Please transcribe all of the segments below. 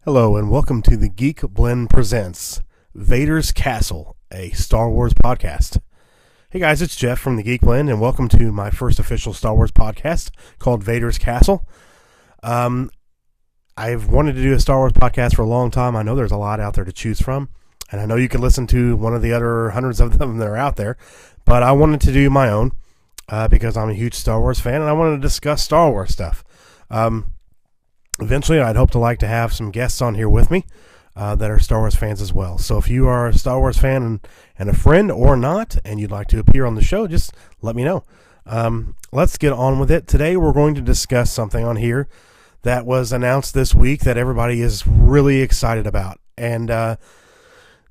Hello and welcome to the Geek Blend presents Vaders Castle, a Star Wars podcast. Hey guys, it's Jeff from the Geek Blend and welcome to my first official Star Wars podcast called Vaders Castle. I've wanted to do a Star Wars podcast for a long time. I know there's a lot out there to choose from, and I know you can listen to one of the other hundreds of them that are out there, but I wanted to do my own because I'm a huge Star Wars fan and I wanted to discuss Star Wars stuff. Eventually, I'd hope to have some guests on here with me that are Star Wars fans as well. So if you are a Star Wars fan and a friend or not, and you'd like to appear on the show, just let me know. Let's get on with it. Today, we're going to discuss something on here that was announced this week that everybody is really excited about. And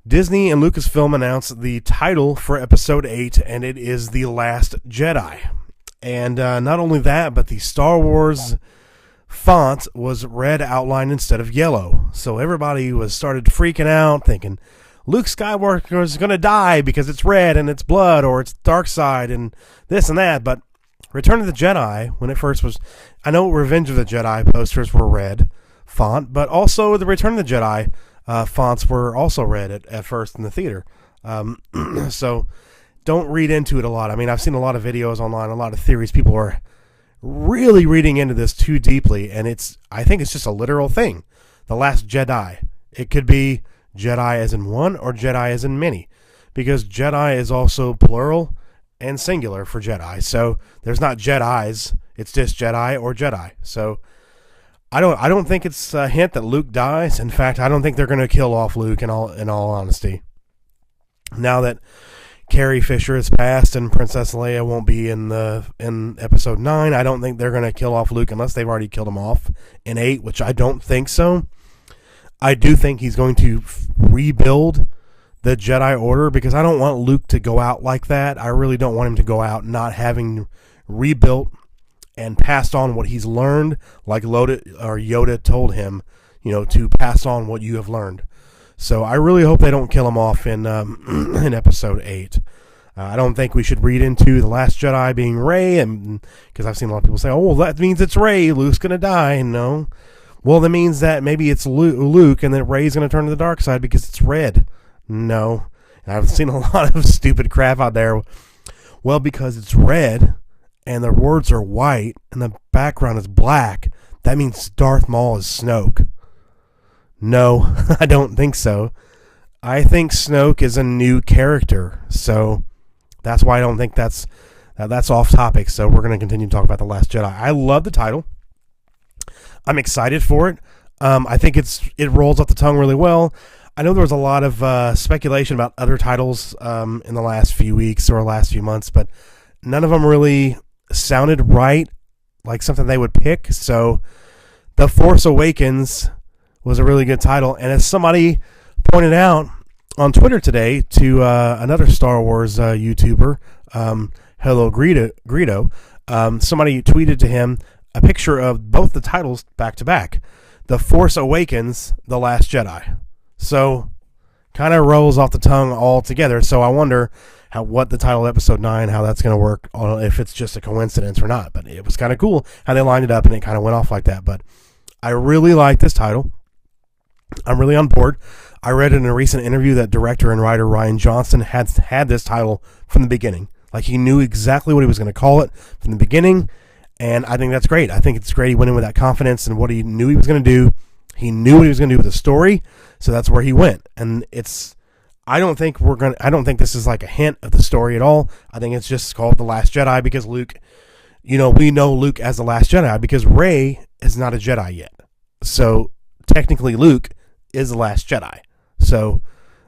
Disney and Lucasfilm announced the title for Episode 8, and it is The Last Jedi. And not only that, but the Star Wars font was red outline instead of yellow. So everybody started freaking out, thinking Luke Skywalker is going to die because it's red and it's blood, or it's dark side and this and that. But Return of the Jedi, when it first was, I know Revenge of the Jedi posters were red font, but also the Return of the Jedi fonts were also red at first in the theater. So don't read into it a lot. I mean, I've seen a lot of videos online, a lot of theories. People are really reading into this too deeply, and I think it's just a literal thing. The Last Jedi. It could be Jedi as in one or Jedi as in many, because Jedi is also plural and singular for Jedi. So there's not Jedis, it's just Jedi or Jedi. So I don't think it's a hint that Luke dies. In fact, I don't think they're going to kill off Luke in all honesty. Now that Carrie Fisher has passed and Princess Leia won't be in Episode 9, I don't think they're going to kill off Luke unless they've already killed him off in 8, which I don't think so. I do think he's going to rebuild the Jedi Order, because I don't want Luke to go out like that. I really don't want him to go out not having rebuilt and passed on what he's learned, like Yoda told him, to pass on what you have learned. So I really hope they don't kill him off in Episode 8. I don't think we should read into The Last Jedi being Rey, and because I've seen a lot of people say, oh, well, that means it's Rey. Luke's going to die. No. Well, that means that maybe it's Luke and that Rey's going to turn to the dark side because it's red. No. And I've seen a lot of stupid crap out there. Well, because it's red and the words are white and the background is black, that means Darth Maul is Snoke. No, I don't think so. I think Snoke is a new character, so that's why I don't think that's off topic. So we're going to continue to talk about The Last Jedi. I love the title. I'm excited for it. I think it rolls off the tongue really well. I know there was a lot of speculation about other titles in the last few weeks or last few months, but none of them really sounded right, like something they would pick. So The Force Awakens was a really good title, and as somebody pointed out on Twitter today to another Star Wars YouTuber, Hello Greedo, somebody tweeted to him a picture of both the titles back to back, The Force Awakens, The Last Jedi. So kind of rolls off the tongue all together. So I wonder what the title of Episode 9, how that's going to work, if it's just a coincidence or not. But it was kind of cool how they lined it up and it kind of went off like that. But I really like this title. I'm really on board. I read in a recent interview that director and writer Rian Johnson had this title from the beginning. Like, he knew exactly what he was going to call it from the beginning, and I think that's great. I think it's great he went in with that confidence and what he knew he was going to do. He knew what he was going to do with the story, so that's where he went. And I don't think this is like a hint of the story at all. I think it's just called The Last Jedi because Luke, we know Luke as The Last Jedi because Rey is not a Jedi yet. So technically Luke is the Last Jedi. So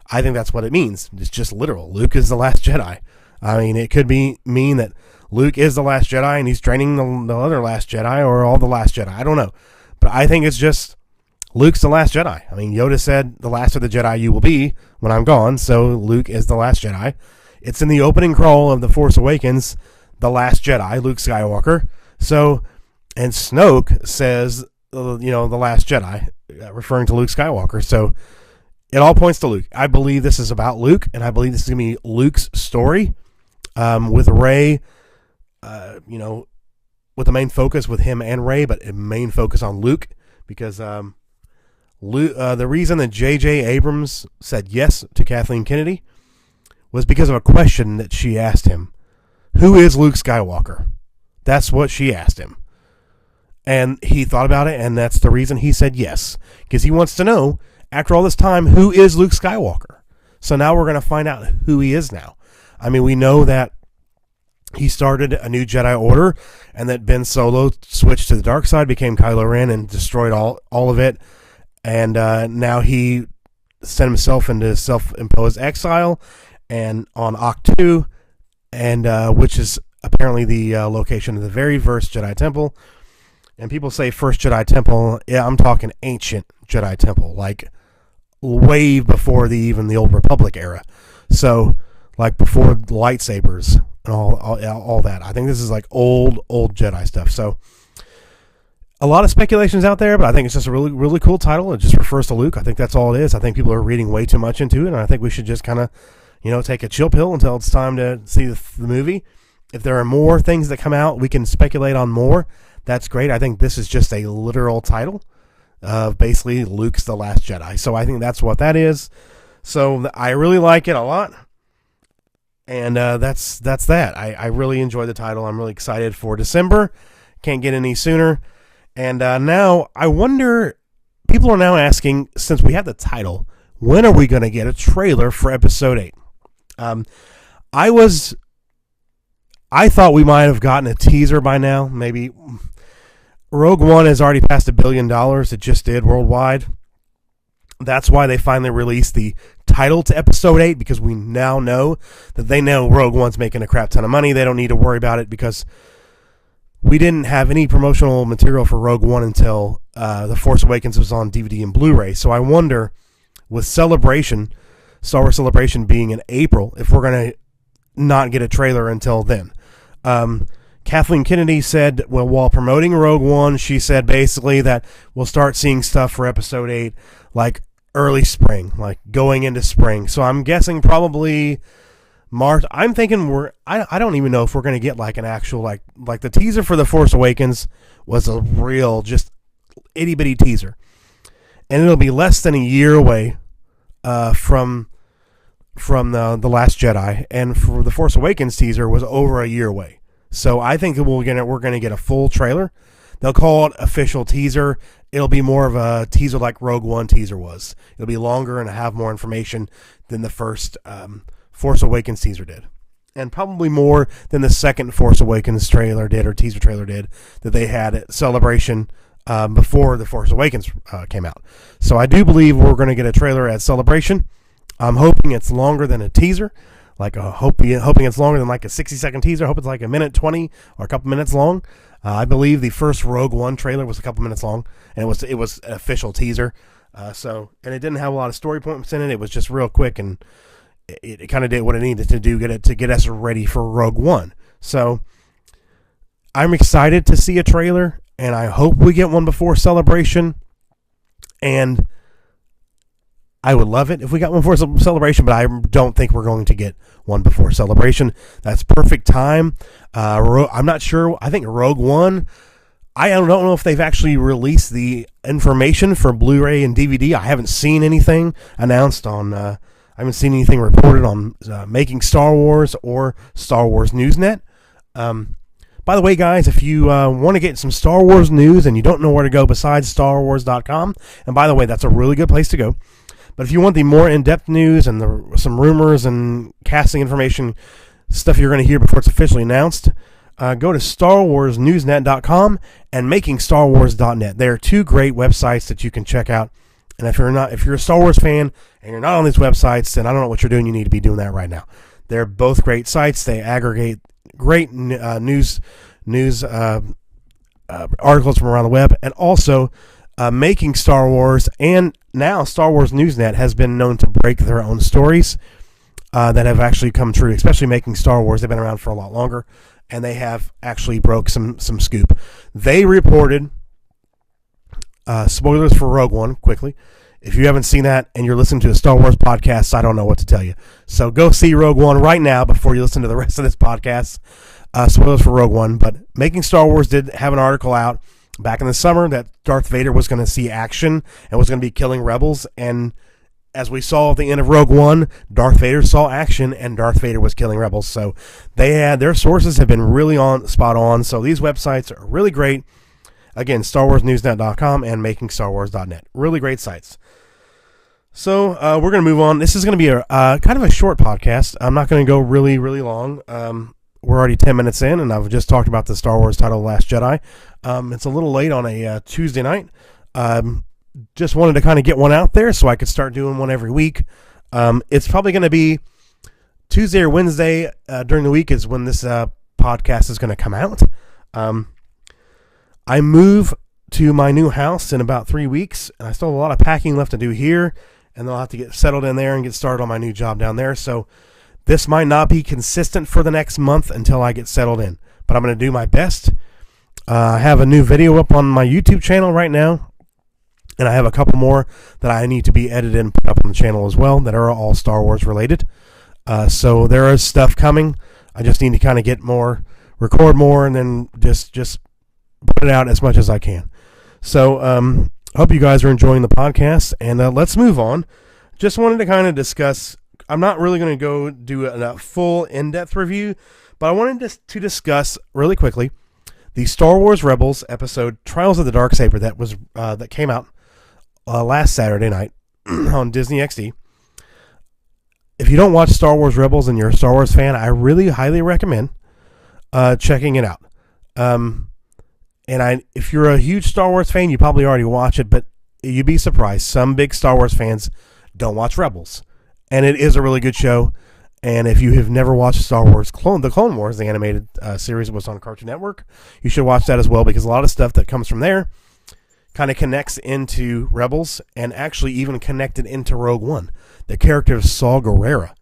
I think that's what it means. It's just literal. Luke is the Last Jedi. I mean, it could mean that Luke is the Last Jedi and he's training the other Last Jedi, or all the Last Jedi. I don't know. But I think it's just Luke's the Last Jedi. I mean, Yoda said, the last of the Jedi you will be when I'm gone. So Luke is the Last Jedi. It's in the opening crawl of The Force Awakens, The Last Jedi, Luke Skywalker. So, and Snoke says, the Last Jedi, referring to Luke Skywalker. So it all points to Luke. I believe this is about Luke, and I believe this is going to be Luke's story, with Rey, with the main focus with him and Rey, but a main focus on Luke, because The reason that J.J. Abrams said yes to Kathleen Kennedy was because of a question that she asked him. Who is Luke Skywalker? That's what she asked him. And he thought about it, and that's the reason he said yes. Because he wants to know, after all this time, who is Luke Skywalker? So now we're going to find out who he is now. I mean, we know that he started a new Jedi Order, and that Ben Solo switched to the dark side, became Kylo Ren, and destroyed all of it. And now he sent himself into self-imposed exile, and on Ahch-To, and which is apparently the location of the very first Jedi Temple. And people say first Jedi Temple. Yeah, I'm talking ancient Jedi Temple, like way before even the Old Republic era. So, like before lightsabers and all that. I think this is like old Jedi stuff. So, a lot of speculations out there, but I think it's just a really cool title. It just refers to Luke. I think that's all it is. I think people are reading way too much into it, and I think we should just kind of, take a chill pill until it's time to see the movie. If there are more things that come out, we can speculate on more. That's great. I think this is just a literal title of basically Luke's The Last Jedi. So I think that's what that is. So I really like it a lot. And that's that. I really enjoy the title. I'm really excited for December. Can't get any sooner. And now I wonder, people are now asking, since we have the title, when are we going to get a trailer for Episode 8? I thought we might have gotten a teaser by now. Maybe Rogue One has already passed $1 billion. It just did worldwide. That's why they finally released the title to Episode 8, because we now know that they know Rogue One's making a crap ton of money. They don't need to worry about it because we didn't have any promotional material for Rogue One until The Force Awakens was on DVD and Blu-ray. So I wonder, with Celebration, Star Wars Celebration being in April, if we're going to not get a trailer until then. Kathleen Kennedy said, well, while promoting Rogue One, she said basically that we'll start seeing stuff for Episode 8 like early spring, like going into spring. So I'm guessing probably March. I'm thinking I don't even know if we're going to get like an actual, like the teaser for The Force Awakens was a real just itty bitty teaser. And it'll be less than a year away from the Last Jedi, and for the Force Awakens teaser was over a year away. So I think that we're going to get a full trailer. They'll call it official teaser. It'll be more of a teaser like Rogue One teaser was. It'll be longer and have more information than the first Force Awakens teaser did, and probably more than the second Force Awakens trailer did, or teaser trailer did, that they had at Celebration before the Force Awakens came out. So I do believe we're going to get a trailer at Celebration. I'm hoping it's longer than a teaser. Hoping it's longer than like a 60-second teaser. I hope it's like a minute 20 or a couple minutes long. I believe the first Rogue One trailer was a couple minutes long, and it was an official teaser. And it didn't have a lot of story points in it. It was just real quick, and it kind of did what it needed to do to get us ready for Rogue One. So I'm excited to see a trailer, and I hope we get one before Celebration. And I would love it if we got one for Celebration, but I don't think we're going to get one before Celebration. That's perfect time. I'm not sure. I think Rogue One, I don't know if they've actually released the information for Blu-ray and DVD. I haven't seen anything announced on, I haven't seen anything reported on Making Star Wars or Star Wars Newsnet. By the way, guys, if you want to get some Star Wars news and you don't know where to go besides StarWars.com, and by the way, that's a really good place to go. But if you want the more in-depth news and some rumors and casting information, stuff you're going to hear before it's officially announced, go to StarWarsNewsNet.com and MakingStarWars.net. They are two great websites that you can check out. And if you're a Star Wars fan and you're not on these websites, then I don't know what you're doing. You need to be doing that right now. They're both great sites. They aggregate great news articles from around the web, and also Making Star Wars, and now Star Wars Newsnet has been known to break their own stories that have actually come true, especially Making Star Wars. They've been around for a lot longer, and they have actually broke some scoop. They reported spoilers for Rogue One quickly. If you haven't seen that and you're listening to a Star Wars podcast, I don't know what to tell you. So go see Rogue One right now before you listen to the rest of this podcast. Spoilers for Rogue One, but Making Star Wars did have an article out, back in the summer that Darth Vader was going to see action and was going to be killing rebels. And as we saw at the end of Rogue One, Darth Vader saw action and Darth Vader was killing rebels. So their sources have been really spot on. So these websites are really great. Again, StarWarsNewsNet.com and MakingStarWars.net. Really great sites. So we're going to move on. This is going to be a kind of a short podcast. I'm not going to go really, really long. We're already 10 minutes in, and I've just talked about the Star Wars title, Last Jedi. It's a little late on a Tuesday night. Just wanted to kind of get one out there so I could start doing one every week. It's probably going to be Tuesday or Wednesday during the week is when this podcast is going to come out. I move to my new house in about 3 weeks, and I still have a lot of packing left to do here, and then I'll have to get settled in there and get started on my new job down there. So this might not be consistent for the next month until I get settled in, but I'm going to do my best. I have a new video up on my YouTube channel right now, and I have a couple more that I need to be edited and put up on the channel as well that are all Star Wars related. So there is stuff coming. I just need to kind of get more, record more, and then just put it out as much as I can. So hope you guys are enjoying the podcast, and let's move on. Just wanted to kind of discuss, I'm not really going to go do a full in-depth review, but I wanted to discuss really quickly the Star Wars Rebels episode Trials of the Darksaber that came out last Saturday night on Disney XD. If you don't watch Star Wars Rebels and you're a Star Wars fan, I really highly recommend checking it out. If you're a huge Star Wars fan, you probably already watch it, but you'd be surprised. Some big Star Wars fans don't watch Rebels, and it is a really good show. And if you have never watched Star Wars the Clone Wars, the animated series that was on Cartoon Network, you should watch that as well, because a lot of stuff that comes from there kind of connects into Rebels and actually even connected into Rogue One. The character of Saw Gerrera,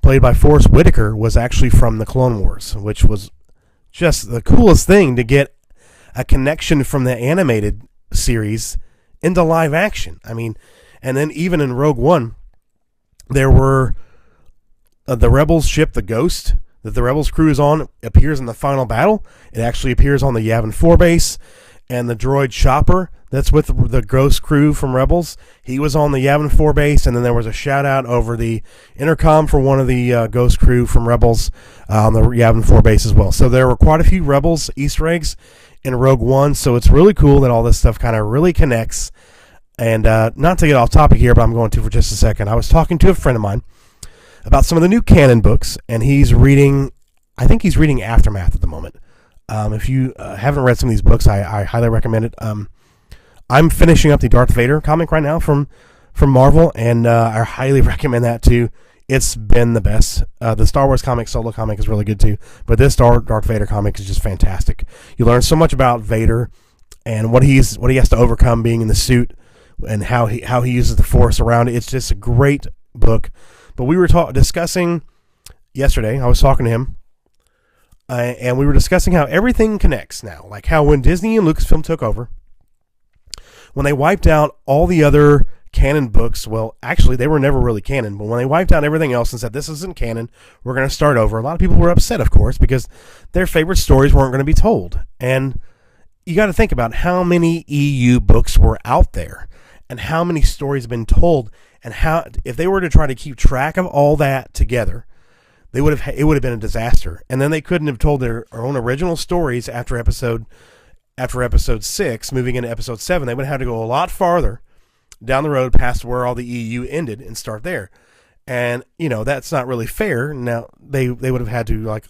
played by Forrest Whitaker, was actually from the Clone Wars, which was just the coolest thing to get a connection from the animated series into live action. I mean, and then even in Rogue One, there were the Rebels ship, the Ghost, that the Rebels cruise on, appears in the final battle. It actually appears on the Yavin 4 base, and the droid Chopper that's with the Ghost crew from Rebels, he was on the Yavin 4 base, and then there was a shout out over the intercom for one of the Ghost crew from Rebels on the Yavin 4 base as well. So there were quite a few Rebels Easter eggs in Rogue One, so it's really cool that all this stuff kind of really connects. And not to get off topic here, but I'm going to for just a second. I was talking to a friend of mine about some of the new canon books, and I think he's reading Aftermath at the moment. If you haven't read some of these books, I highly recommend it. I'm finishing up the Darth Vader comic right now from Marvel, and I highly recommend that too. It's been the best. The Star Wars solo comic is really good too, but this Darth Vader comic is just fantastic. You learn so much about Vader and what he has to overcome being in the suit, and how he uses the Force around it. It's just a great book. But we were discussing yesterday. I was talking to him, and we were discussing how everything connects now. Like how when Disney and Lucasfilm took over, when they wiped out all the other canon books, well, actually, they were never really canon, but when they wiped out everything else and said, this isn't canon, we're going to start over, a lot of people were upset, of course, because their favorite stories weren't going to be told. And you got to think about how many EU books were out there, and how many stories have been told, and how, if they were to try to keep track of all that together, it would have been a disaster. And then they couldn't have told their own original stories after episode 6, moving into episode 7. They would have had to go a lot farther down the road past where all the EU ended and start there. And, that's not really fair. Now, they would have had to, like,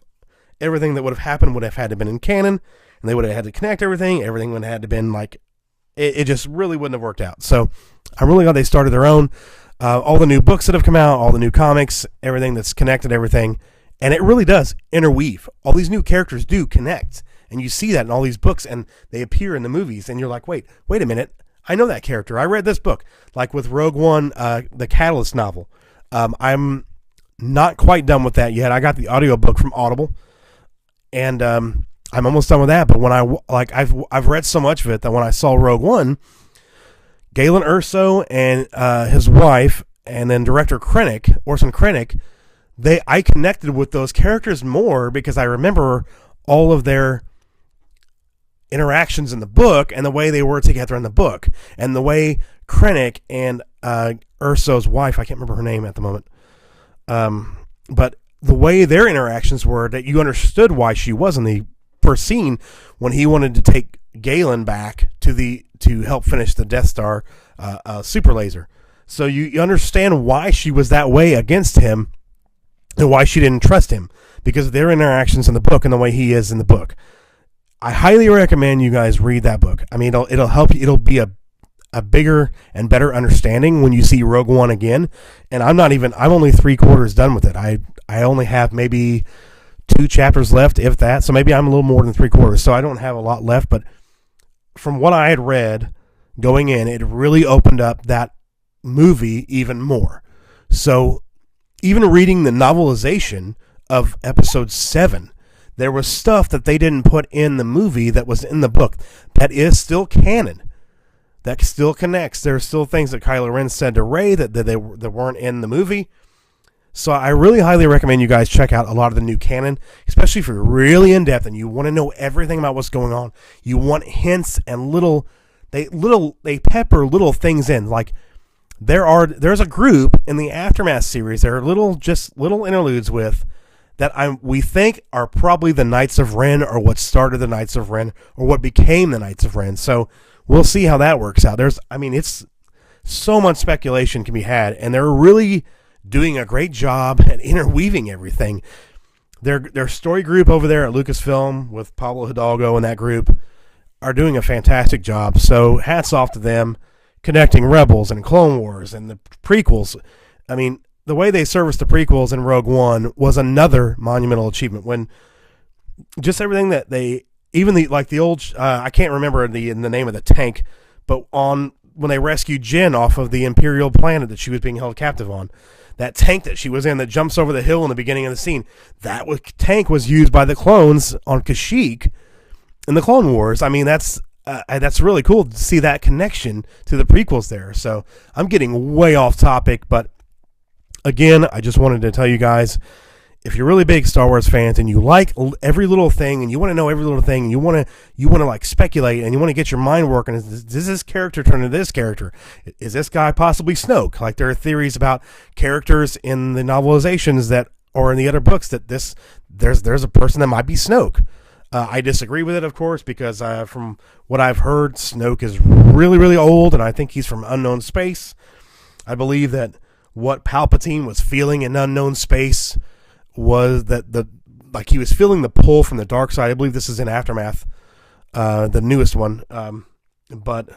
everything that would have happened would have had to been in canon, and they would have had to connect everything. Everything would have had to been, like, it just really wouldn't have worked out. So I'm really glad they started their own. All the new books that have come out, all the new comics, everything that's connected, everything. And it really does interweave. All these new characters do connect. And you see that in all these books, and they appear in the movies. And you're like, wait a minute. I know that character. I read this book. Like with Rogue One, the Catalyst novel. I'm not quite done with that yet. I got the audiobook from Audible. And I'm almost done with that. But when I've read so much of it that when I saw Rogue One, Galen Erso and his wife, and then director Orson Krennic, I connected with those characters more because I remember all of their interactions in the book and the way they were together in the book, and the way Krennic and Urso's wife, I can't remember her name at the moment, but the way their interactions were, that you understood why she was in the first scene when he wanted to take Galen back to help finish the Death Star super laser. So you understand why she was that way against him and why she didn't trust him, because of their interactions in the book and the way he is in the book. I highly recommend you guys read that book. I mean, it'll help you. It'll be a bigger and better understanding when you see Rogue One again. And I'm only 3/4 done with it. I only have maybe 2 chapters left, if that. So maybe I'm a little more than 3/4. So I don't have a lot left. But from what I had read going in, it really opened up that movie even more. So even reading the novelization of episode 7, there was stuff that they didn't put in the movie that was in the book that is still canon, that still connects. There are still things that Kylo Ren said to Rey that weren't in the movie. So I really highly recommend you guys check out a lot of the new canon, especially if you're really in depth and you want to know everything about what's going on. You want hints and they pepper little things in. Like there's a group in the Aftermath series. There are little interludes with that we think are probably the Knights of Ren, or what started the Knights of Ren, or what became the Knights of Ren. So we'll see how that works out. It's so much speculation can be had, and they're really doing a great job at interweaving everything. Their story group over there at Lucasfilm with Pablo Hidalgo and that group are doing a fantastic job. So hats off to them, connecting Rebels and Clone Wars and the prequels. I mean, the way they serviced the prequels in Rogue One was another monumental achievement. When just everything that they, even the old, I can't remember the name of the tank, but when they rescued Jyn off of the Imperial planet that she was being held captive on, that tank that she was in that jumps over the hill in the beginning of the scene, tank was used by the clones on Kashyyyk in the Clone Wars. I mean, that's really cool to see that connection to the prequels there. So I'm getting way off topic, but again, I just wanted to tell you guys, if you're really big Star Wars fans and you like every little thing and you want to know every little thing and you want to like speculate and you want to get your mind working, does this character turn into this character? Is this guy possibly Snoke? Like, there are theories about characters in the novelizations that, or in the other books, that there's a person that might be Snoke. I disagree with it, of course, because from what I've heard, Snoke is really, really old, and I think he's from unknown space. I believe that what Palpatine was feeling in unknown space was that he was feeling the pull from the dark side. I believe this is in Aftermath, the newest one. But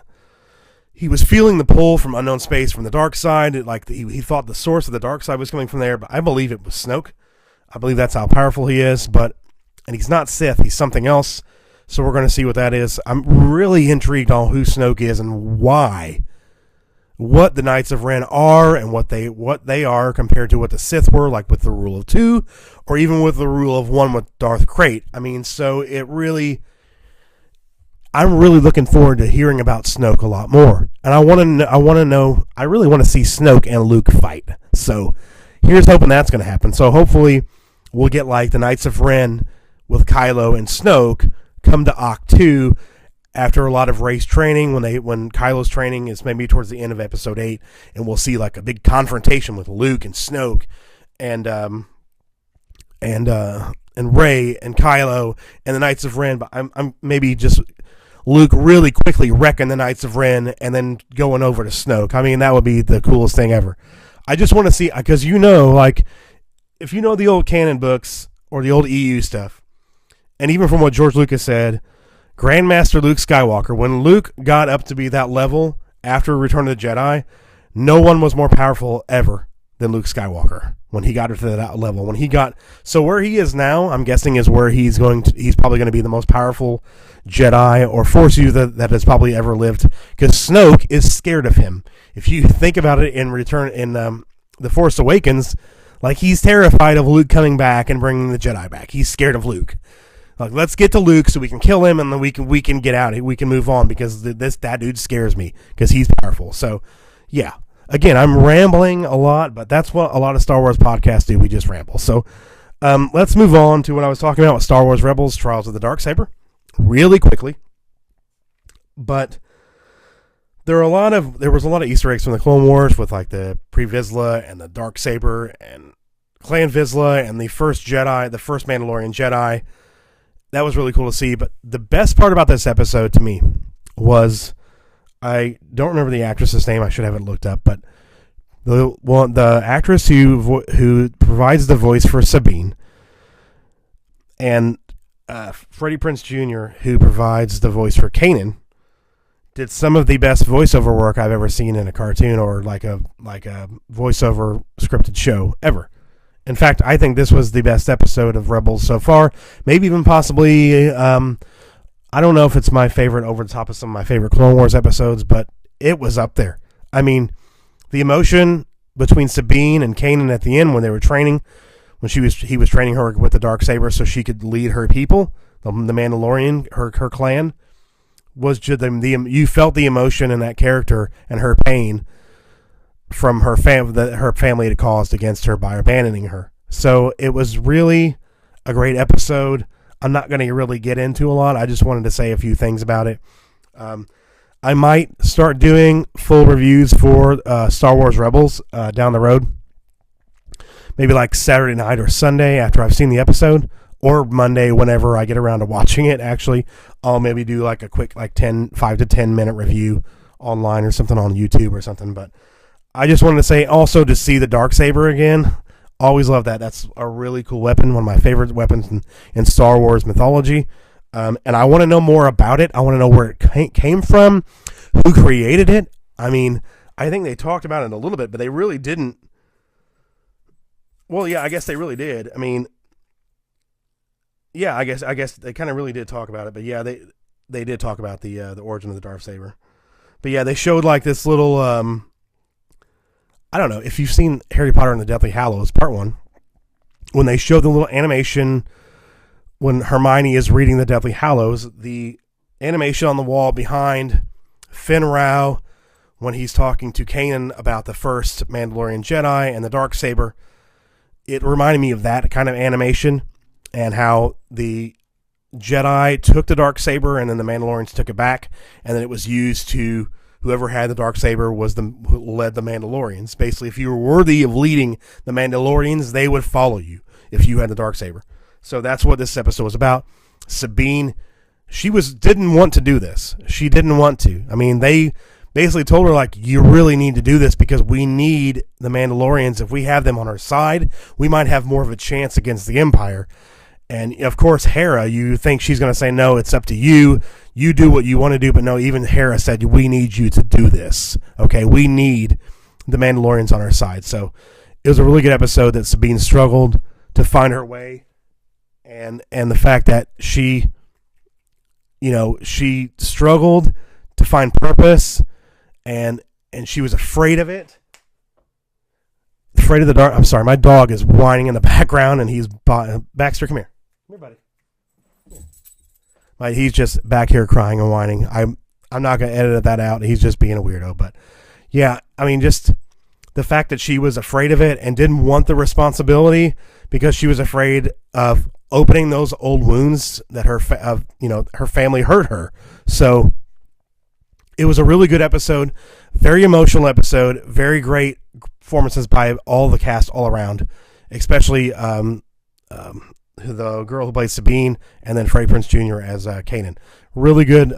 he was feeling the pull from unknown space from the dark side. He thought the source of the dark side was coming from there, but I believe it was Snoke. I believe that's how powerful he is, and he's not Sith, he's something else. So we're going to see what that is. I'm really intrigued on who Snoke is and what the Knights of Ren are and what they are compared to what the Sith were, like with the Rule of 2, or even with the Rule of 1 with Darth Krayt. I mean, so I'm really looking forward to hearing about Snoke a lot more. And I really want to see Snoke and Luke fight. So here's hoping that's going to happen. So hopefully we'll get like the Knights of Ren with Kylo and Snoke come to Ahch-To after a lot of race training, when Kylo's training is maybe towards the end of episode 8, and we'll see like a big confrontation with Luke and Snoke and Rey and Kylo and the Knights of Ren. But I'm maybe just Luke really quickly wrecking the Knights of Ren and then going over to Snoke. I mean, that would be the coolest thing ever. I just want to see, because if you know the old canon books or the old EU stuff, and even from what George Lucas said, Grandmaster Luke Skywalker, when Luke got up to be that level after Return of the Jedi, no one was more powerful ever than Luke Skywalker when he got to that level. So where he is now, I'm guessing, is where he's probably going to be the most powerful Jedi or Force user that has probably ever lived, because Snoke is scared of him. If you think about it in The Force Awakens, like, he's terrified of Luke coming back and bringing the Jedi back. He's scared of Luke. Like, let's get to Luke so we can kill him and then we can get out. We can move on, because that dude scares me because he's powerful. So, yeah. Again, I'm rambling a lot, but that's what a lot of Star Wars podcasts do. We just ramble. So, let's move on to what I was talking about with Star Wars Rebels, Trials of the Darksaber. Really quickly. But there was a lot of Easter eggs from the Clone Wars with like the Pre Vizsla and the Darksaber and Clan Vizsla and the first Mandalorian Jedi. That was really cool to see. But the best part about this episode to me was, I don't remember the actress's name. I should have it looked up, but the actress who provides the voice for Sabine, and Freddie Prinze Jr., who provides the voice for Kanan, did some of the best voiceover work I've ever seen in a cartoon or like a voiceover scripted show ever. In fact, I think this was the best episode of Rebels so far. Maybe even possibly, I don't know if it's my favorite over the top of some of my favorite Clone Wars episodes, but it was up there. I mean, the emotion between Sabine and Kanan at the end when they were training, when he was training her with the Darksaber so she could lead her people, the Mandalorian, her clan, was just you felt the emotion in that character and her pain from her family had caused against her by abandoning her. So it was really a great episode. I'm not going to really get into a lot. I just wanted to say a few things about it. I might start doing full reviews for Star Wars Rebels down the road. Maybe like Saturday night or Sunday after I've seen the episode, or Monday whenever I get around to watching it. Actually, I'll maybe do like a quick 5 to 10 minute review online or something on YouTube or something. But I just wanted to say also to see the Darksaber again. Always love that. That's a really cool weapon. One of my favorite weapons in Star Wars mythology. And I want to know more about it. I want to know where it came from, who created it. I mean, I think they talked about it a little bit, but they really didn't. Well, yeah, I guess they really did. I mean, yeah, I guess they kind of really did talk about it. But yeah, they did talk about the origin of the Darksaber. But yeah, they showed like this little. I don't know if you've seen Harry Potter and the Deathly Hallows Part 1, when they show the little animation when Hermione is reading the Deathly Hallows, the animation on the wall behind Finn Rao when he's talking to Kanan about the first Mandalorian Jedi and the Darksaber, it reminded me of that kind of animation and how the Jedi took the Darksaber and then the Mandalorians took it back, and then it was used to whoever had the Darksaber who led the Mandalorians. Basically, if you were worthy of leading the Mandalorians, they would follow you if you had the Darksaber. So that's what this episode was about. Sabine, she didn't want to do this. She didn't want to. I mean, they basically told her, like, you really need to do this because we need the Mandalorians. If we have them on our side, we might have more of a chance against the Empire. And, of course, Hera, you think she's going to say, no, it's up to you. You do what you want to do. But no, even Hera said, we need you to do this. Okay, we need the Mandalorians on our side. So it was a really good episode that Sabine struggled to find her way. And the fact that she struggled to find purpose and she was afraid of it. Afraid of the dark. I'm sorry, my dog is whining in the background and he's Baxter, come here. Come here, buddy. He's just back here crying and whining. I'm not going to edit that out. He's just being a weirdo. But yeah, I mean, just the fact that she was afraid of it and didn't want the responsibility because she was afraid of opening those old wounds that her family hurt her. So it was a really good episode, very emotional episode, very great performances by all the cast all around, especially the girl who played Sabine and then Freddie Prinze Jr. as Kanan. Really good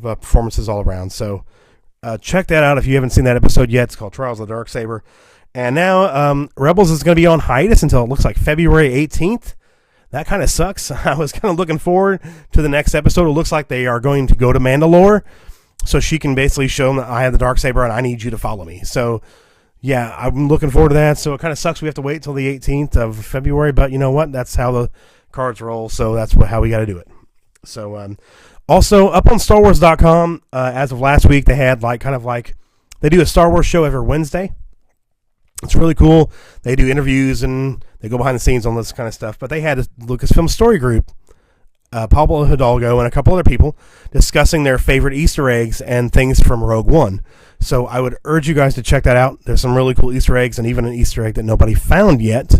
performances all around. So check that out if you haven't seen that episode yet. It's called Trials of the Darksaber. And now Rebels is going to be on hiatus until it looks like February 18th. That kind of sucks. I was kind of looking forward to the next episode. It looks like they are going to go to Mandalore so she can basically show them that I have the Darksaber and I need you to follow me. So, yeah, I'm looking forward to that. So it kind of sucks we have to wait till the 18th of February, but you know what? That's how the cards roll, so that's how we got to do it. So, also, up on StarWars.com, as of last week, they had they do a Star Wars show every Wednesday. It's really cool. They do interviews and they go behind the scenes on this kind of stuff. But they had a Lucasfilm Story Group, Pablo Hidalgo and a couple other people discussing their favorite Easter eggs and things from Rogue One. So I would urge you guys to check that out. There's some really cool Easter eggs and even an Easter egg that nobody found yet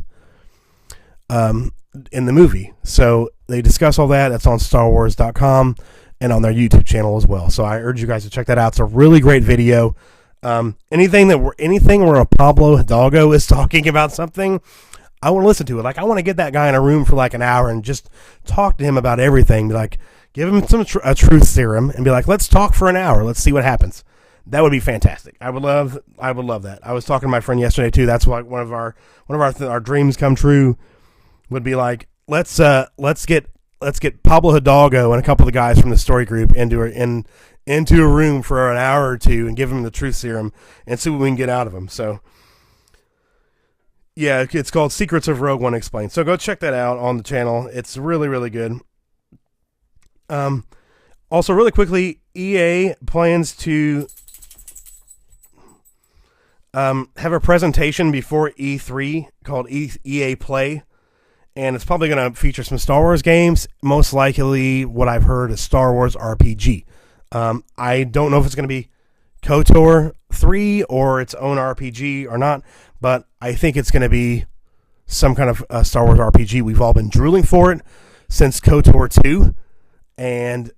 in the movie. So they discuss all that. That's on StarWars.com. and on their YouTube channel as well. So I urge you guys to check that out. It's a really great video. Anything where a Pablo Hidalgo is talking about something, I want to listen to it. Like, I want to get that guy in a room for like an hour and just talk to him about everything. Be like, give him a truth serum and be like, let's talk for an hour. Let's see what happens. That would be fantastic. I would love that. I was talking to my friend yesterday too. That's why one of our dreams come true would be like, let's get Pablo Hidalgo and a couple of the guys from the story group into a room for an hour or two and give him the truth serum and see what we can get out of him. So yeah, it's called Secrets of Rogue One Explained. So go check that out on the channel. It's really, really good. Also, really quickly, EA plans to have a presentation before E3 called EA Play, and it's probably going to feature some Star Wars games, most likely what I've heard is Star Wars RPG. I don't know if it's going to be KOTOR 3 or its own RPG or not, but I think it's going to be some kind of Star Wars RPG. We've all been drooling for it since KOTOR 2, and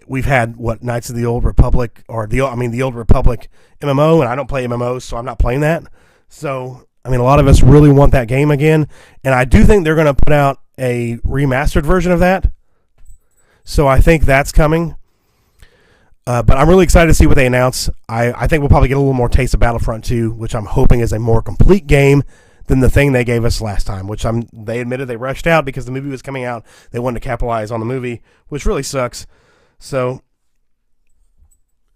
we've had Knights of the Old Republic, or the Old Republic MMO, and I don't play MMOs, so I'm not playing that. So a lot of us really want that game again, and I do think they're going to put out a remastered version of that. So I think that's coming. But I'm really excited to see what they announce. I think we'll probably get a little more taste of Battlefront II, which I'm hoping is a more complete game than the thing they gave us last time, which they admitted they rushed out because the movie was coming out. They wanted to capitalize on the movie, which really sucks. So,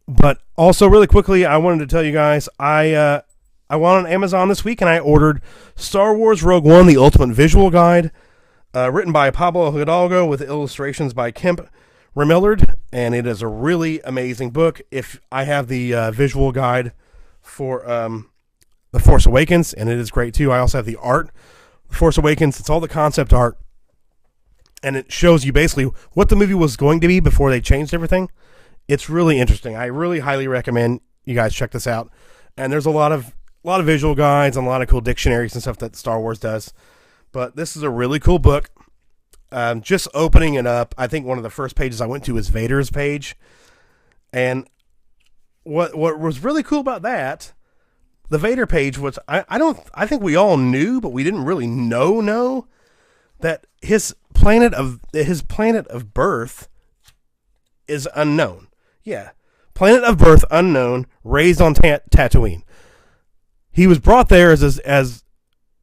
but also really quickly, I wanted to tell you guys, I went on Amazon this week and I ordered Star Wars Rogue One, the Ultimate Visual Guide, written by Pablo Hidalgo with illustrations by Kemp Remillard, and it is a really amazing book. If I have the visual guide for The Force Awakens, and it is great too. I also have the art, The Force Awakens. It's all the concept art, and it shows you basically what the movie was going to be before they changed everything. It's really interesting. I really highly recommend you guys check this out. And there's a lot of visual guides and a lot of cool dictionaries and stuff that Star Wars does. But this is a really cool book. Just opening it up, I think one of the first pages I went to was Vaders page. And what was really cool about that, the Vader page was, I think we all knew, but we didn't really know that his planet of birth is unknown. Yeah. Planet of birth unknown, raised on Tatooine. He was brought there as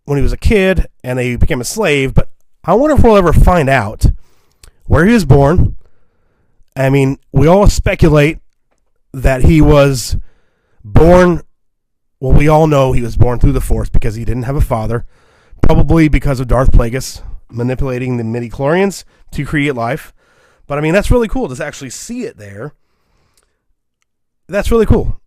when he was a kid and he became a slave, but I wonder if we'll ever find out where he was born. We all speculate that he was born, well, we all know he was born through the Force because he didn't have a father, probably because of Darth Plagueis manipulating the midi-chlorians to create life. But that's really cool to actually see it there. That's really cool.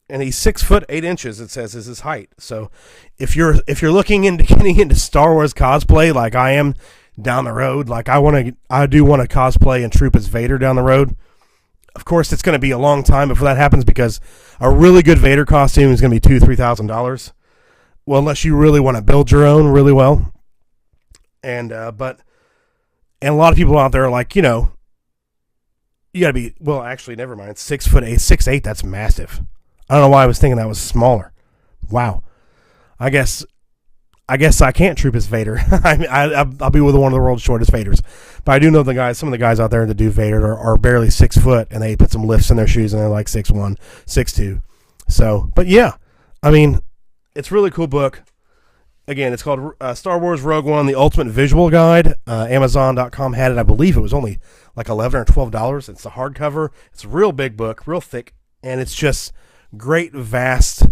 And he's 6'8", it says, is his height. So if you're looking into getting into Star Wars cosplay like I am down the road, like I do want to cosplay and troop as Vader down the road. Of course, it's going to be a long time before that happens because a really good Vader costume is going to be $2,000-$3,000. Well, unless you really want to build your own really well. And a lot of people out there are like, you got to be, well, actually, never mind. 6'8", 6'8", that's massive. I don't know why I was thinking that was smaller. Wow. I guess I can't troop as Vader. I'll be with one of the world's shortest Vaders. But I do know some of the guys out there that do Vader are barely 6 foot, and they put some lifts in their shoes, and they're like 6'1", 6'2". So, but yeah, it's a really cool book. Again, it's called Star Wars Rogue One, the Ultimate Visual Guide. Amazon.com had it. I believe it was only like $11 or $12. It's a hardcover. It's a real big book, real thick, and it's just great, vast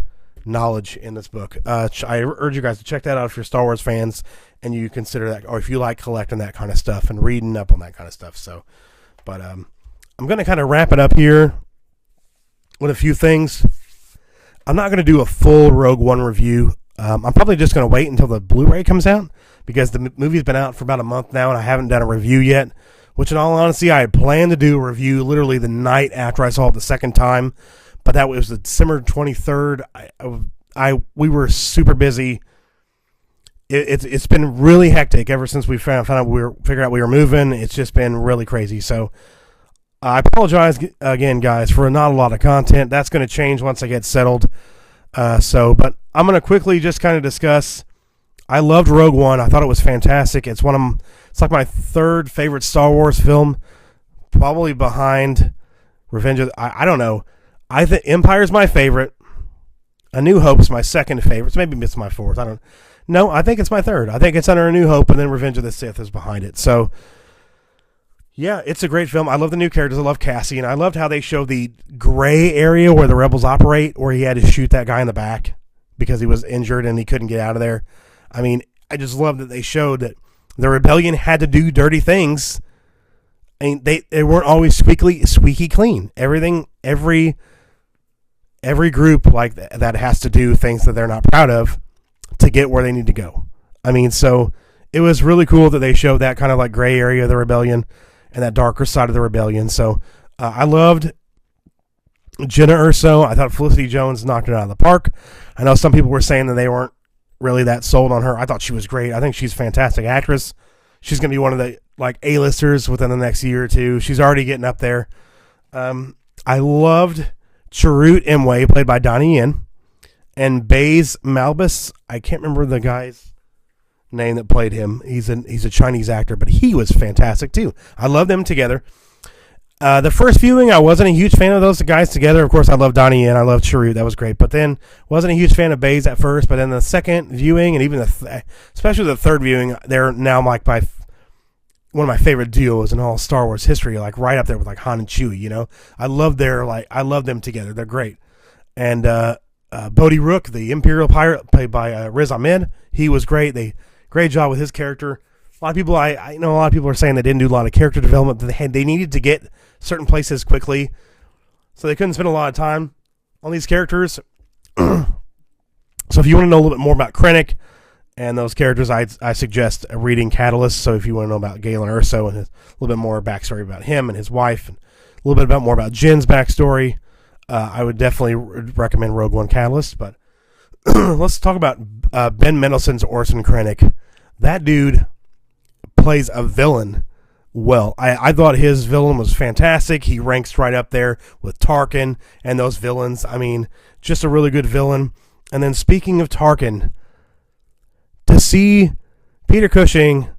knowledge in this book. I urge you guys to check that out if you're Star Wars fans and you consider that, or if you like collecting that kind of stuff and reading up on that kind of stuff. So, but I'm going to kind of wrap it up here with a few things. I'm not going to do a full Rogue One review. I'm probably just going to wait until the Blu-ray comes out because the movie's been out for about a month now and I haven't done a review yet, which in all honesty, I had planned to do a review literally the night after I saw it the second time, but that was December 23rd. We were super busy. It's been really hectic ever since we found out figured out we were moving. It's just been really crazy. So I apologize again, guys, for not a lot of content. That's going to change once I get settled. But I'm going to quickly just kind of discuss. I loved Rogue One. I thought it was fantastic. It's like my third favorite Star Wars film, probably behind Revenge of. I don't know. I think Empire's my favorite. A New Hope's my second favorite. So maybe it's my fourth. I don't. No, I think it's my third. I think it's under A New Hope, and then Revenge of the Sith is behind it. So. Yeah, it's a great film. I love the new characters. I love Cassie, and I loved how they showed the gray area where the rebels operate, where he had to shoot that guy in the back because he was injured and he couldn't get out of there. I mean, I just love that they showed that the rebellion had to do dirty things. I mean, they weren't always squeaky clean. Every group like that has to do things that they're not proud of to get where they need to go. I mean, so it was really cool that they showed that kind of like gray area of the rebellion and that darker side of the rebellion. So I loved Jenna Erso. I thought Felicity Jones knocked it out of the park. I know some people were saying that they weren't really that sold on her. I thought she was great. I think she's a fantastic actress. She's going to be one of the like A-listers within the next year or two. She's already getting up there. I loved Chirrut Imwe, played by Donnie Yen, and Baze Malbus. I can't remember the guy's name that played him. He's a Chinese actor, but he was fantastic too. I love them together. The first viewing, I wasn't a huge fan of those guys together. Of course, I love Donnie Yen. I love Chirrut. That was great. But then wasn't a huge fan of Baze at first. But then the second viewing and even especially the third viewing, they're now like one of my favorite duos in all Star Wars history. Like right up there with like Han and Chewie. You know, I love them together. They're great. And Bodhi Rook, the Imperial pirate, played by Riz Ahmed, he was great. Great job with his character. A lot of people, I know a lot of people are saying they didn't do a lot of character development. They needed to get certain places quickly, so they couldn't spend a lot of time on these characters. So if you want to know a little bit more about Krennic and those characters, I suggest reading Catalyst. So if you want to know about Galen Erso and a little bit more backstory about him and his wife, and a little bit more about Jin's backstory, I would definitely recommend Rogue One Catalyst. But let's talk about Ben Mendelsohn's Orson Krennic. That dude plays a villain well. I thought his villain was fantastic. He ranks right up there with Tarkin and those villains. I mean, just a really good villain. And then speaking of Tarkin, to see Peter Cushing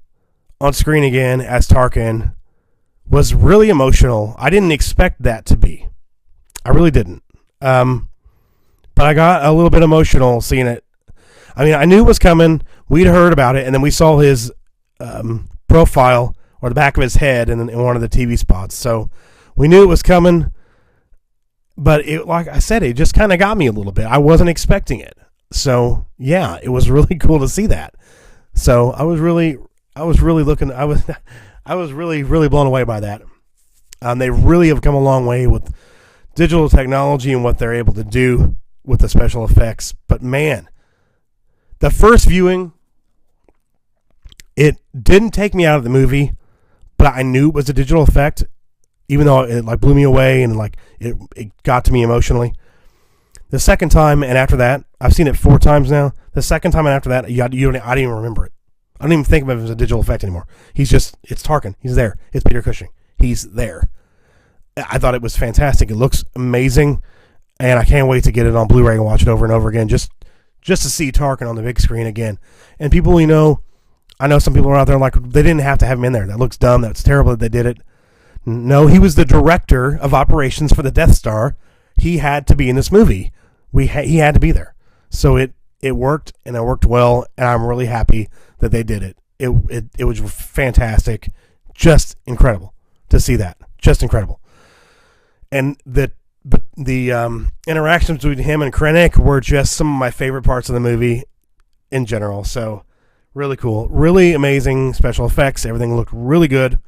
on screen again as Tarkin was really emotional. I didn't expect that to be. I really didn't. But I got a little bit emotional seeing it. I mean, I knew it was coming. We'd heard about it, and then we saw his profile or the back of his head in one of the TV spots. So we knew it was coming, but like I said, it just kind of got me a little bit. I wasn't expecting it. So yeah, it was really cool to see that. So I was really blown away by that. They really have come a long way with digital technology and what they're able to do with the special effects. But man, the first viewing, it didn't take me out of the movie, but I knew it was a digital effect, even though it like blew me away and like it got to me emotionally. The second time and after that, I've seen it 4 times now. The second time and after that, I didn't even remember it. I don't even think of it as a digital effect anymore. It's Tarkin. He's there. It's Peter Cushing. He's there. I thought it was fantastic. It looks amazing, and I can't wait to get it on Blu-ray and watch it over and over again, just to see Tarkin on the big screen again. And people, I know some people are out there like, they didn't have to have him in there. That looks dumb. That's terrible that they did it. No, he was the director of operations for the Death Star. He had to be in this movie. He had to be there. So it worked, and it worked well, and I'm really happy that they did it. It was fantastic. Just incredible to see that. Just incredible. And the interactions between him and Krennic were just some of my favorite parts of the movie in general. So really cool. Really amazing special effects. Everything looked really good.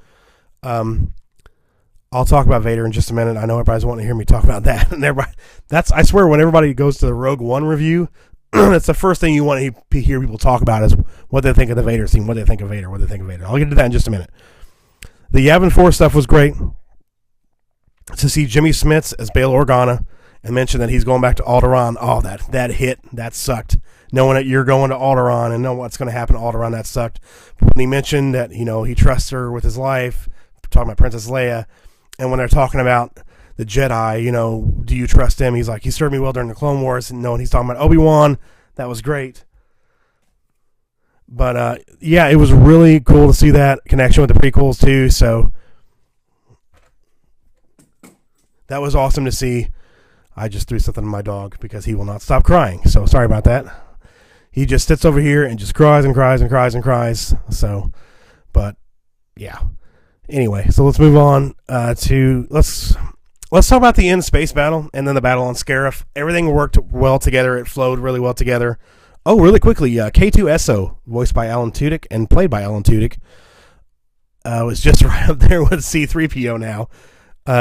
I'll talk about Vader in just a minute. I know everybody's wanting to hear me talk about that. And I swear, when everybody goes to the Rogue One review, that's the first thing you want to hear people talk about is what they think of the Vader scene, what they think of Vader, what they think of Vader. I'll get to that in just a minute. The Yavin 4 stuff was great. To see Jimmy Smits as Bail Organa and mention that he's going back to Alderaan. Oh, that hit. That sucked. Knowing that you're going to Alderaan and know what's going to happen to Alderaan, that sucked. But when he mentioned that, he trusts her with his life, talking about Princess Leia, And when they're talking about the Jedi, do you trust him? He's like, he served me well during the Clone Wars. And he's talking about Obi-Wan. That was great. But, yeah, it was really cool to see that connection with the prequels, too. So that was awesome to see. I just threw something on my dog because he will not stop crying. So sorry about that. He just sits over here and just cries and cries and cries and cries. So, but, yeah. Anyway, so let's move on let's talk about the end space battle and then the battle on Scarif. Everything worked well together. It flowed really well together. Oh, really quickly, K2SO, voiced by Alan Tudyk and played by Alan Tudyk, was just right up there with C-3PO now.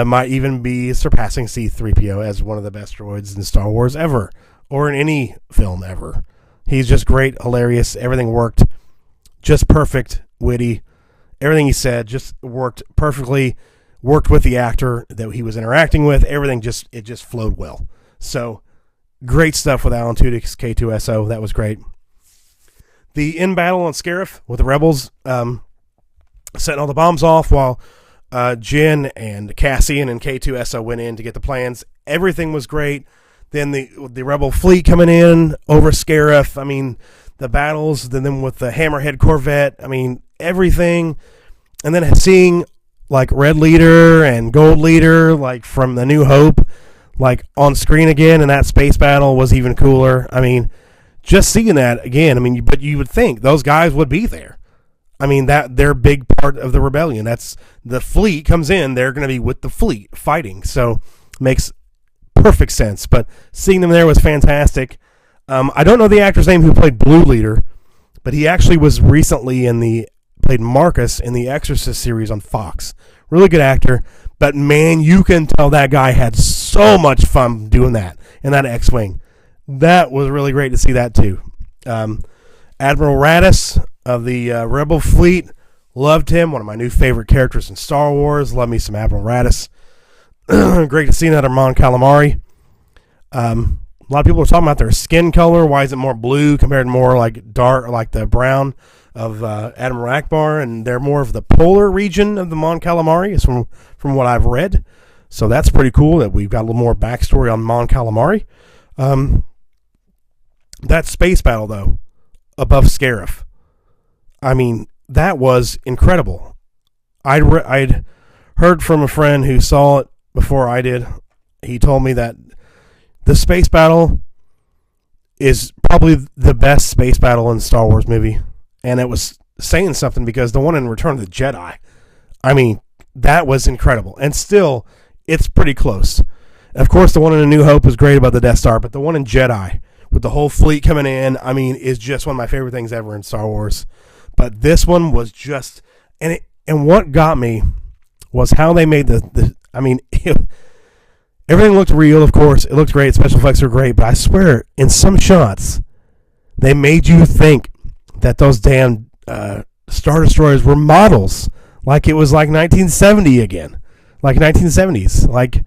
Might even be surpassing C-3PO as one of the best droids in Star Wars ever, or in any film ever. He's just great, hilarious. Everything worked just perfect, witty. Everything he said just worked perfectly. Worked with the actor that he was interacting with. Everything just flowed well. So great stuff with Alan Tudyk's K2SO. That was great. The in battle on Scarif with the rebels, setting all the bombs off while Jin and Cassian and K2SO went in to get the plans. Everything was great. Then the rebel fleet coming in over Scarif. I mean, the battles. Then with the Hammerhead Corvette. I mean, everything. And then seeing like Red Leader and Gold Leader, like from The New Hope, like on screen again, and that space battle was even cooler. I mean, just seeing that again, I mean, but you would think those guys would be there. I mean, that they're a big part of the rebellion. That's the fleet comes in, they're going to be with the fleet fighting. So makes perfect sense. But seeing them there was fantastic. I don't know the actor's name who played Blue Leader, but he actually was recently played Marcus in the Exorcist series on Fox. Really good actor. But, man, you can tell that guy had so much fun doing that in that X-Wing. That was really great to see that, too. Admiral Raddus of the Rebel Fleet, loved him. One of my new favorite characters in Star Wars. Love me some Admiral Raddus. Great to see another Mon Calamari. A lot of people are talking about their skin color. Why is it more blue compared to more like dark, like the brown of Admiral Akbar? And they're more of the polar region of the Mon Calamari, is from what I've read. So that's pretty cool that we've got a little more backstory on Mon Calamari. That space battle, though, above Scarif, I mean, that was incredible. I'd heard from a friend who saw it before I did. He told me that the space battle is probably the best space battle in Star Wars movie. And it was saying something because the one in Return of the Jedi, I mean, that was incredible. And still, it's pretty close. Of course, the one in A New Hope was great about the Death Star, but the one in Jedi, with the whole fleet coming in, I mean, is just one of my favorite things ever in Star Wars. But this one was just, and what got me was how they made everything looked real, of course. It looked great. Special effects were great. But I swear, in some shots, they made you think that those damn Star Destroyers were models. Like it was like 1970 again. Like 1970s. Like,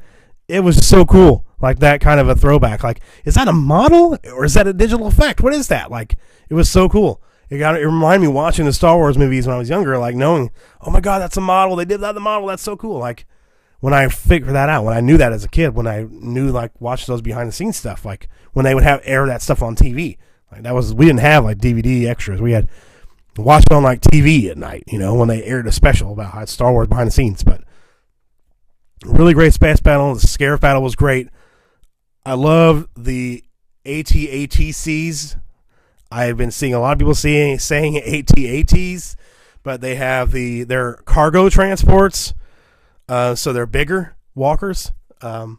it was so cool. Like that kind of a throwback. Like, is that a model? Or is that a digital effect? What is that? Like, it was so cool. It reminded me watching the Star Wars movies when I was younger, like knowing, oh my God, that's a model. They did that, the model. That's so cool. Like, when I figured that out, when I knew that as a kid, when I knew, like, watch those behind the scenes stuff, like when they would air that stuff on TV. Like, we didn't have like DVD extras. We had to watch it on like TV at night, when they aired a special about how Star Wars behind the scenes. But really great space battle. The Scarif battle was great. I love the AT-ATCs. I've been seeing a lot of people saying AT-ATs, but they have their cargo transports, so they're bigger walkers. But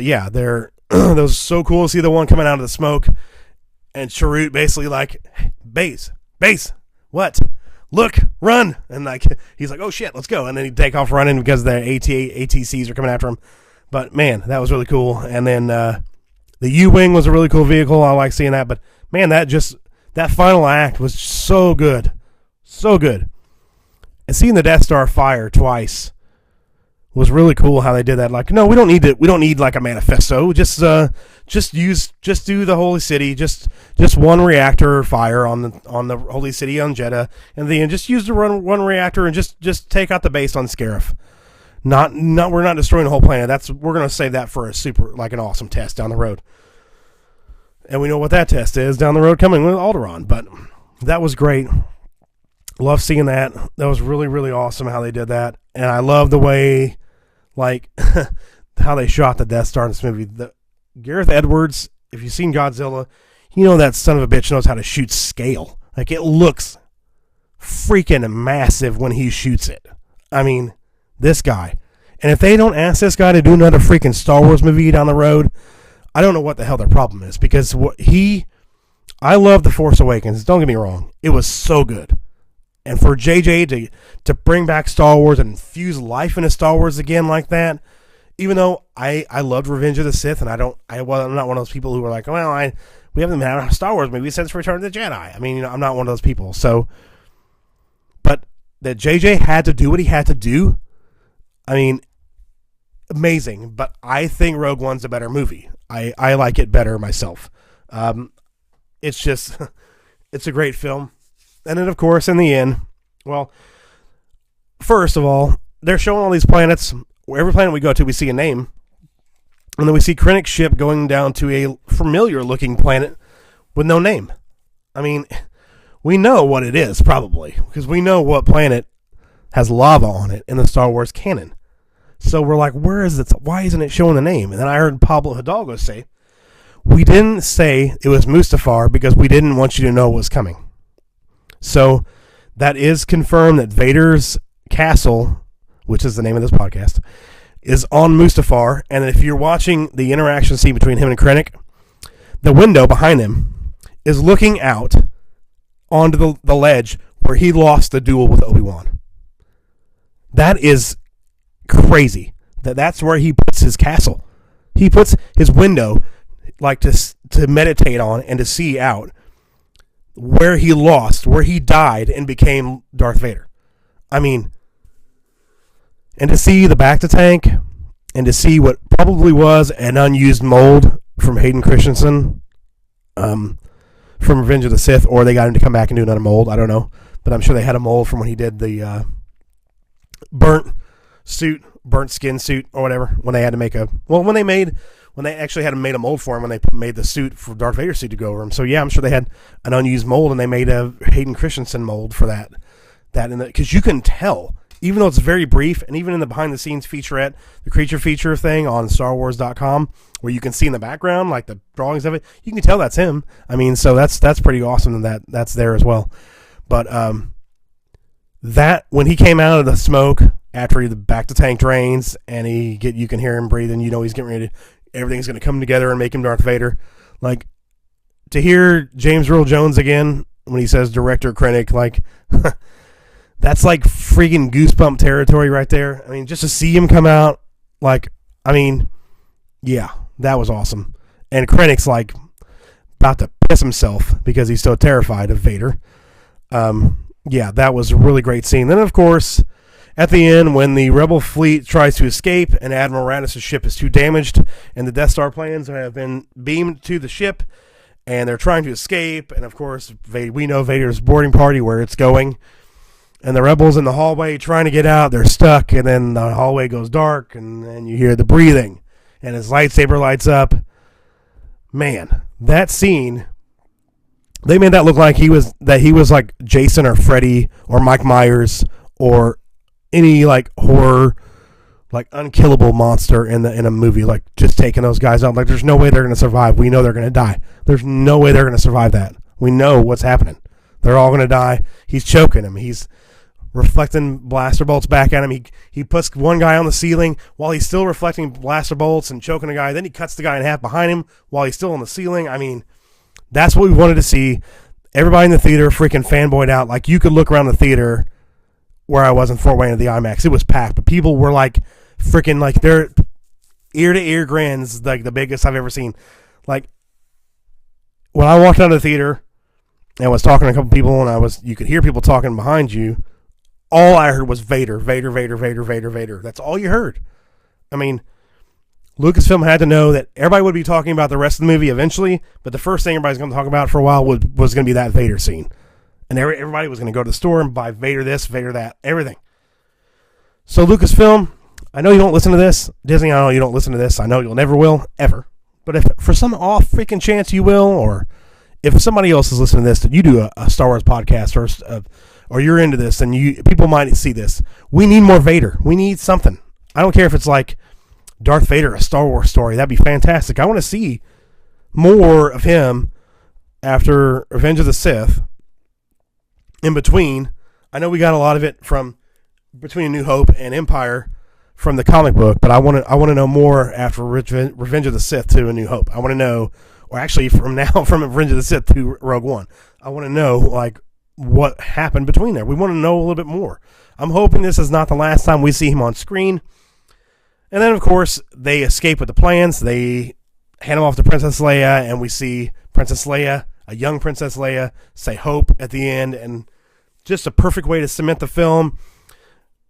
yeah, that was so cool to see the one coming out of the smoke, and Chirrut basically like, base, what? Look, run, and like he's like, oh shit, let's go, and then he'd take off running because the ATCs are coming after him. But man, that was really cool. And then the U-Wing was a really cool vehicle. I like seeing that. But man, that final act was so good. So good. And seeing the Death Star fire twice was really cool how they did that. Like, no, we don't need like a manifesto. Just do the Holy City, just one reactor fire on the Holy City on Jeddah, and then just use the one reactor and just take out the base on Scarif. We're not destroying the whole planet. We're going to save that for an awesome test down the road. And we know what that test is down the road coming with Alderaan. But that was great. Love seeing that. That was really, really awesome how they did that. And I love the way, like, how they shot the Death Star in this movie. Gareth Edwards, if you've seen Godzilla, you know that son of a bitch knows how to shoot scale. Like, it looks freaking massive when he shoots it. I mean, this guy. And if they don't ask this guy to do another freaking Star Wars movie down the road, I don't know what the hell their problem is. Because I love The Force Awakens. Don't get me wrong. It was so good. And for JJ to bring back Star Wars and infuse life into Star Wars again like that, even though I loved Revenge of the Sith, and I'm not one of those people who are like, well, we haven't had a Star Wars movie since Return of the Jedi. I mean, I'm not one of those people. So, but that JJ had to do what he had to do, I mean, amazing. But I think Rogue One's a better movie. I like it better myself. It's just, it's a great film. And then, of course, in the end, well, first of all, they're showing all these planets. Every planet we go to, we see a name. And then we see Krennic's ship going down to a familiar-looking planet with no name. I mean, we know what it is, probably, because we know what planet has lava on it in the Star Wars canon. So we're like, where is it? Why isn't it showing the name? And then I heard Pablo Hidalgo say, we didn't say it was Mustafar because we didn't want you to know what was coming. So that is confirmed that Vader's castle, which is the name of this podcast, is on Mustafar. And if you're watching the interaction scene between him and Krennic, the window behind him is looking out onto the ledge where he lost the duel with Obi-Wan. That is crazy. That's where he puts his castle. He puts his window like to meditate on and to see out where he lost, where he died and became Darth Vader. I mean, and to see the Bacta tank and to see what probably was an unused mold from Hayden Christensen from Revenge of the Sith, or they got him to come back and do another mold. I don't know. But I'm sure they had a mold from when he did the burnt skin suit or whatever, when they had to make when they actually had made a mold for him, when they made the suit for Darth Vader suit to go over him. So yeah, I'm sure they had an unused mold and they made a Hayden Christensen mold for that because you can tell, even though it's very brief, and even in the behind the scenes featurette, the creature feature thing on StarWars.com, where you can see in the background like the drawings of it, you can tell that's him. I mean, so that's pretty awesome that's there as well. But that when he came out of the smoke after the Bacta tank drains and you can hear him breathing, you know he's getting ready to. Everything's going to come together and make him Darth Vader. Like, to hear James Earl Jones again when he says Director Krennic, like, that's like freaking goosebump territory right there. I mean, just to see him come out, like, I mean, yeah, that was awesome. And Krennic's like about to piss himself because he's so terrified of Vader. Yeah, that was a really great scene. Then, of course, at the end, when the Rebel fleet tries to escape and Admiral Raddus' ship is too damaged and the Death Star plans have been beamed to the ship and they're trying to escape, and of course, we know Vader's boarding party where it's going, and the Rebels in the hallway trying to get out, they're stuck, and then the hallway goes dark, and then you hear the breathing, and his lightsaber lights up. Man, that scene, they made that look like he was like Jason or Freddy or Mike Myers or any like horror, like unkillable monster in a movie, like just taking those guys out. Like, there's no way they're going to survive. We know they're going to die. There's no way they're going to survive that. We know what's happening. They're all going to die. He's choking him. He's reflecting blaster bolts back at him. He puts one guy on the ceiling while he's still reflecting blaster bolts and choking a guy. Then he cuts the guy in half behind him while he's still on the ceiling. I mean, that's what we wanted to see. Everybody in the theater freaking fanboyed out. Like, you could look around the theater where I was in Fort Wayne at the IMAX. It was packed, but people were like freaking, like, their ear-to-ear grins, like the biggest I've ever seen. Like, when I walked out of the theater and was talking to a couple people, and you could hear people talking behind you, all I heard was Vader, Vader, Vader, Vader, Vader, Vader. That's all you heard. I mean, Lucasfilm had to know that everybody would be talking about the rest of the movie eventually, but the first thing everybody's going to talk about for a while was going to be that Vader scene. And everybody was going to go to the store and buy Vader this, Vader that, everything. So Lucasfilm, I know you don't listen to this. Disney, I know you don't listen to this. I know you'll never will, ever. But if for some off freaking chance you will, or if somebody else is listening to this, that you do a Star Wars podcast or you're into this, and people might see this. We need more Vader. We need something. I don't care if it's like Darth Vader, a Star Wars story. That'd be fantastic. I want to see more of him after Revenge of the Sith. In between, I know we got a lot of it from between A New Hope and Empire from the comic book, but I want to know more after Revenge of the Sith to A New Hope. I want to know, or actually from Revenge of the Sith to Rogue One. I want to know like what happened between there. We want to know a little bit more. I'm hoping this is not the last time we see him on screen. And then, of course, they escape with the plans. They hand him off to Princess Leia, and we see Princess Leia, a young Princess Leia, say hope at the end, and just a perfect way to cement the film.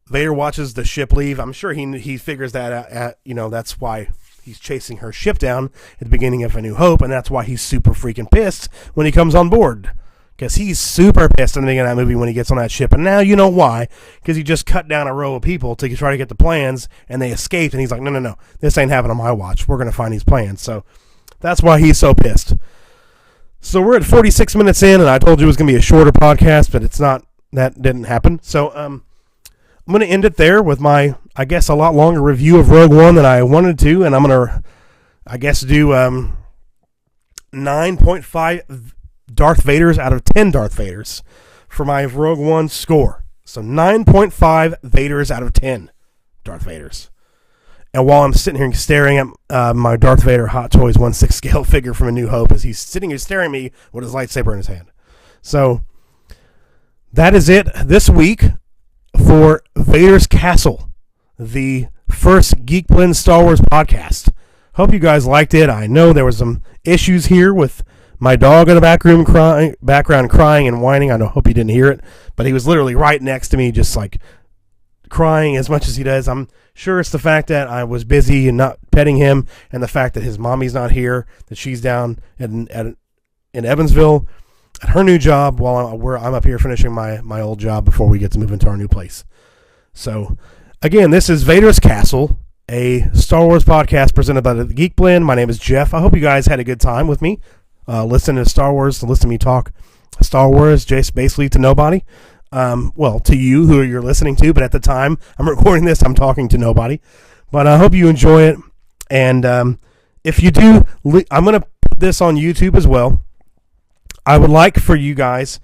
Vader watches the ship leave. I'm sure he figures that out. That's why he's chasing her ship down at the beginning of A New Hope, and that's why he's super freaking pissed when he comes on board. Because he's super pissed in the beginning of that movie when he gets on that ship. And now you know why. Because he just cut down a row of people to try to get the plans, and they escaped, and he's like, no, this ain't happening on my watch. We're going to find these plans. So that's why he's so pissed. So we're at 46 minutes in, and I told you it was going to be a shorter podcast, but it's not. That didn't happen. So I'm going to end it there with my, I guess, a lot longer review of Rogue One than I wanted to, and I'm going to, I guess, do 9.5 Darth Vaders out of 10 Darth Vaders for my Rogue One score. So 9.5 Vaders out of 10 Darth Vaders. And while I'm sitting here staring at my Darth Vader Hot Toys 1/6 scale figure from A New Hope, as he's sitting here staring at me with his lightsaber in his hand. So that is it this week for Vader's Castle, the first Geek Blend Star Wars podcast. Hope you guys liked it. I know there was some issues here with my dog in the background crying and whining. I hope you didn't hear it, but he was literally right next to me, just like crying as much as he does. I'm sure it's the fact that I was busy and not petting him, and the fact that his mommy's not here, that she's down in Evansville at her new job while I'm up here finishing my old job before we get to move into our new place. So, again, this is Vader's Castle, a Star Wars podcast presented by the Geek Blend. My name is Jeff. I hope you guys had a good time with me. Listening to Star Wars, listen to me talk Star Wars, just basically to nobody. Well, to you who you're listening to, but at the time I'm recording this, I'm talking to nobody. But I hope you enjoy it. And if you do, I'm going to put this on YouTube as well. I would like for you guys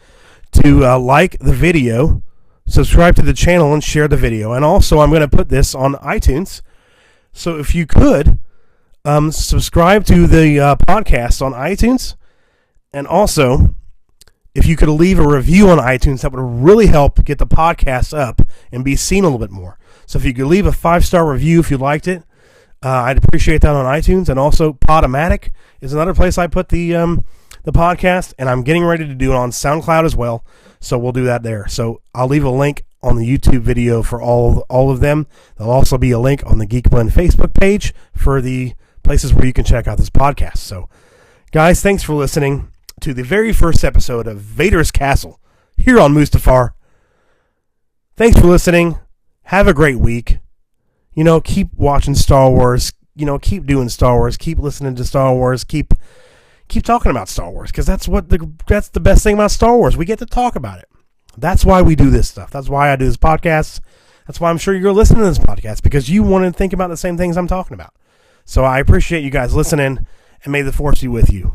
to like the video, subscribe to the channel, and share the video. And also, I'm going to put this on iTunes. So if you could, subscribe to the podcast on iTunes, and also if you could leave a review on iTunes, that would really help get the podcast up and be seen a little bit more. So if you could leave a 5-star review if you liked it, I'd appreciate that on iTunes. And also Podomatic is another place I put the podcast, and I'm getting ready to do it on SoundCloud as well, so we'll do that there. So I'll leave a link on the YouTube video for all of them. There'll also be a link on the Geek Blend Facebook page for the places where you can check out this podcast. So, guys, thanks for listening to the very first episode of Vader's Castle here on Mustafar. Thanks for listening. Have a great week. Keep watching Star Wars. Keep doing Star Wars. Keep listening to Star Wars. Keep talking about Star Wars, because that's the best thing about Star Wars. We get to talk about it. That's why we do this stuff. That's why I do this podcast. That's why I'm sure you're listening to this podcast, because you want to think about the same things I'm talking about. So I appreciate you guys listening, and may the Force be with you.